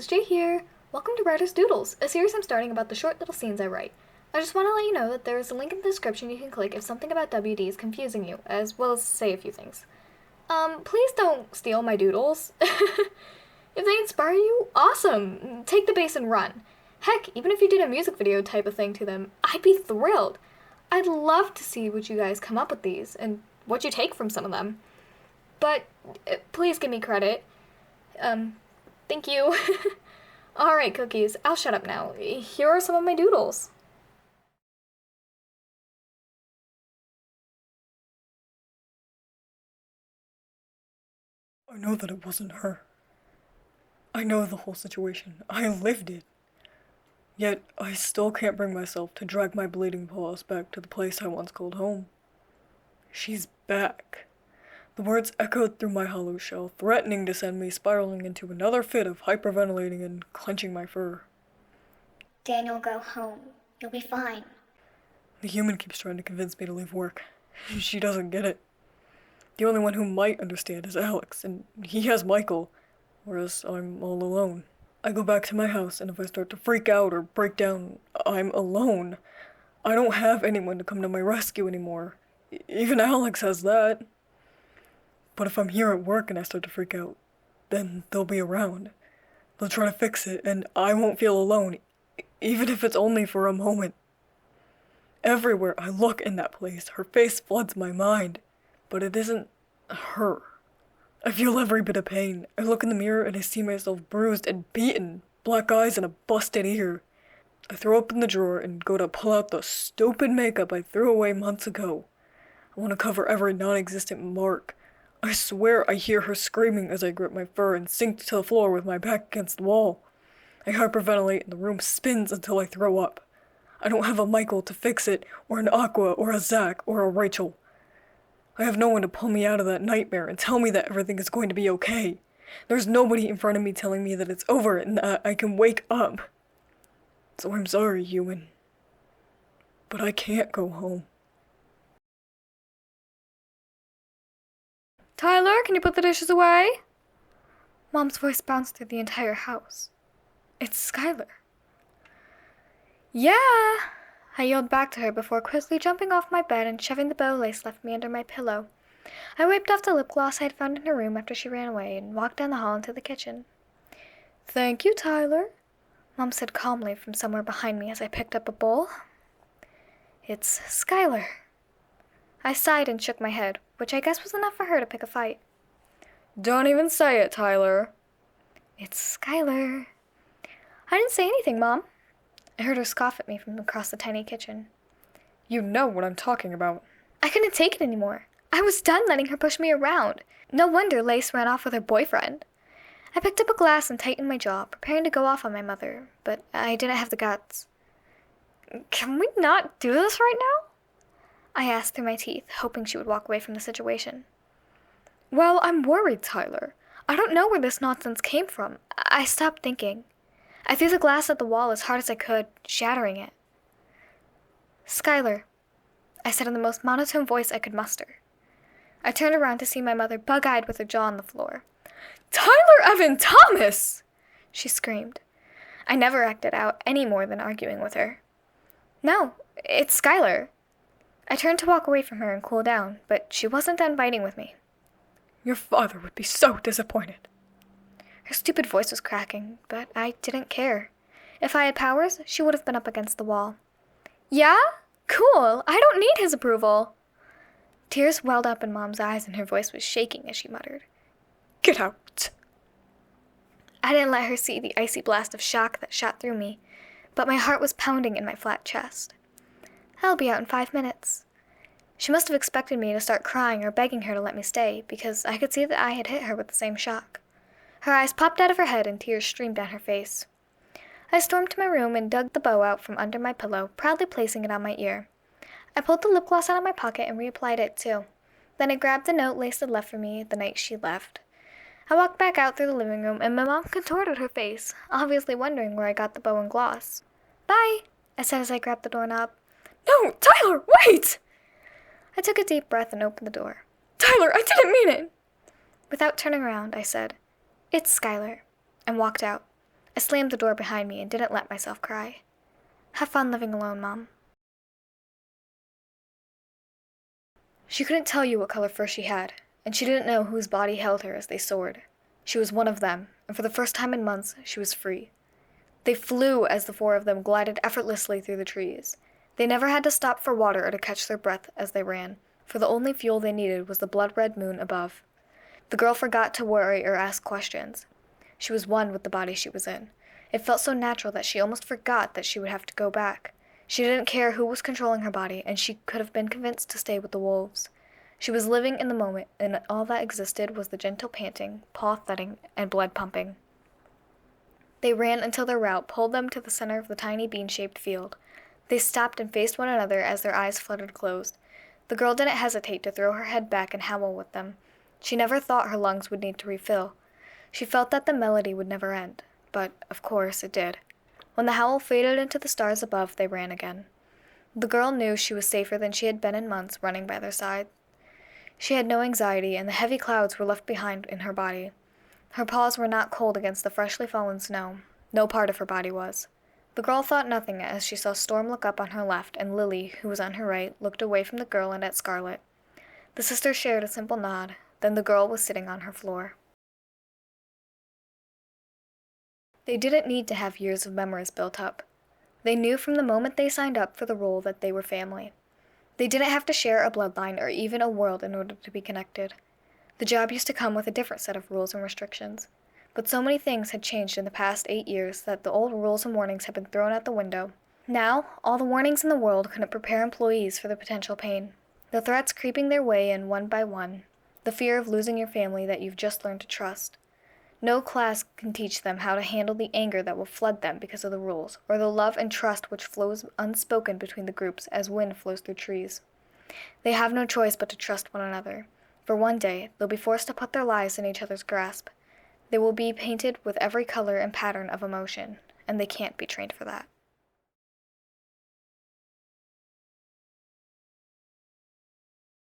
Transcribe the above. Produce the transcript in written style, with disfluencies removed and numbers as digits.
is Jay here. Welcome to Writer's Doodles, a series I'm starting about the short little scenes I write. I just want to let you know that there is a link in the description you can click if something about WD is confusing you, as well as say a few things. Please don't steal my doodles. If they inspire you, awesome! Take the base and run. Heck, even if you did a music video type of thing to them, I'd be thrilled. I'd love to see what you guys come up with these, and what you take from some of them. But, please give me credit. Thank you. Alright, cookies, I'll shut up now. Here are some of my doodles. I know that it wasn't her. I know the whole situation. I lived it. Yet, I still can't bring myself to drag my bleeding paws back to the place I once called home. She's back. The words echoed through my hollow shell, threatening to send me spiraling into another fit of hyperventilating and clenching my fur. Daniel, go home. You'll be fine. The human keeps trying to convince me to leave work. She doesn't get it. The only one who might understand is Alex, and he has Michael, whereas I'm all alone. I go back to my house, and if I start to freak out or break down, I'm alone. I don't have anyone to come to my rescue anymore. Even Alex has that. But if I'm here at work and I start to freak out, then they'll be around. They'll try to fix it, and I won't feel alone, even if it's only for a moment. Everywhere I look in that place, her face floods my mind, but it isn't her. I feel every bit of pain. I look in the mirror and I see myself bruised and beaten, black eyes and a busted ear. I throw open the drawer and go to pull out the stupid makeup I threw away months ago. I want to cover every non-existent mark. I swear I hear her screaming as I grip my fur and sink to the floor with my back against the wall. I hyperventilate and the room spins until I throw up. I don't have a Michael to fix it, or an Aqua, or a Zach, or a Rachel. I have no one to pull me out of that nightmare and tell me that everything is going to be okay. There's nobody in front of me telling me that it's over and that I can wake up. So I'm sorry, human. But I can't go home. Tyler, can you put the dishes away? Mom's voice bounced through the entire house. It's Skylar. Yeah! I yelled back to her before quickly jumping off my bed and shoving the bow lace left me under my pillow. I wiped off the lip gloss I had found in her room after she ran away and walked down the hall into the kitchen. Thank you, Tyler, Mom said calmly from somewhere behind me as I picked up a bowl. It's Skylar. I sighed and shook my head, which I guess was enough for her to pick a fight. Don't even say it, Tyler. It's Skylar. I didn't say anything, Mom. I heard her scoff at me from across the tiny kitchen. You know what I'm talking about. I couldn't take it anymore. I was done letting her push me around. No wonder Lace ran off with her boyfriend. I picked up a glass and tightened my jaw, preparing to go off on my mother, but I didn't have the guts. Can we not do this right now? I asked through my teeth, hoping she would walk away from the situation. Well, I'm worried, Tyler. I don't know where this nonsense came from. I stopped thinking. I threw the glass at the wall as hard as I could, shattering it. Skylar, I said in the most monotone voice I could muster. I turned around to see my mother bug-eyed with her jaw on the floor. Tyler Evan Thomas! She screamed. I never acted out any more than arguing with her. No, it's Skylar. I turned to walk away from her and cool down, but she wasn't done fighting with me. Your father would be so disappointed. Her stupid voice was cracking, but I didn't care. If I had powers, she would have been up against the wall. Yeah? Cool. I don't need his approval. Tears welled up in Mom's eyes and her voice was shaking as she muttered. Get out. I didn't let her see the icy blast of shock that shot through me, but my heart was pounding in my flat chest. I'll be out in 5 minutes. She must have expected me to start crying or begging her to let me stay, because I could see that I had hit her with the same shock. Her eyes popped out of her head and tears streamed down her face. I stormed to my room and dug the bow out from under my pillow, proudly placing it on my ear. I pulled the lip gloss out of my pocket and reapplied it, too. Then I grabbed the note Lace had left for me the night she left. I walked back out through the living room, and my mom contorted her face, obviously wondering where I got the bow and gloss. Bye, I said as I grabbed the doorknob. No, Tyler, wait! I took a deep breath and opened the door. Tyler, I didn't mean it! Without turning around, I said, It's Skylar, and walked out. I slammed the door behind me and didn't let myself cry. Have fun living alone, Mom. She couldn't tell you what color fur she had, and she didn't know whose body held her as they soared. She was one of them, and for the first time in months, she was free. They flew as the four of them glided effortlessly through the trees. They never had to stop for water or to catch their breath as they ran, for the only fuel they needed was the blood-red moon above. The girl forgot to worry or ask questions. She was one with the body she was in. It felt so natural that she almost forgot that she would have to go back. She didn't care who was controlling her body, and she could have been convinced to stay with the wolves. She was living in the moment, and all that existed was the gentle panting, paw thudding, and blood pumping. They ran until their route pulled them to the center of the tiny bean-shaped field. They stopped and faced one another as their eyes fluttered closed. The girl didn't hesitate to throw her head back and howl with them. She never thought her lungs would need to refill. She felt that the melody would never end, but, of course, it did. When the howl faded into the stars above, they ran again. The girl knew she was safer than she had been in months running by their side. She had no anxiety, and the heavy clouds were left behind in her body. Her paws were not cold against the freshly fallen snow. No part of her body was. The girl thought nothing as she saw Storm look up on her left, and Lily, who was on her right, looked away from the girl and at Scarlet. The sisters shared a simple nod. Then the girl was sitting on her floor. They didn't need to have years of memories built up. They knew from the moment they signed up for the role that they were family. They didn't have to share a bloodline or even a world in order to be connected. The job used to come with a different set of rules and restrictions. But so many things had changed in the past 8 years that the old rules and warnings had been thrown out the window. Now, all the warnings in the world couldn't prepare employees for the potential pain. The threats creeping their way in one by one. The fear of losing your family that you've just learned to trust. No class can teach them how to handle the anger that will flood them because of the rules, or the love and trust which flows unspoken between the groups as wind flows through trees. They have no choice but to trust one another, for one day they'll be forced to put their lives in each other's grasp. They will be painted with every color and pattern of emotion, and they can't be trained for that.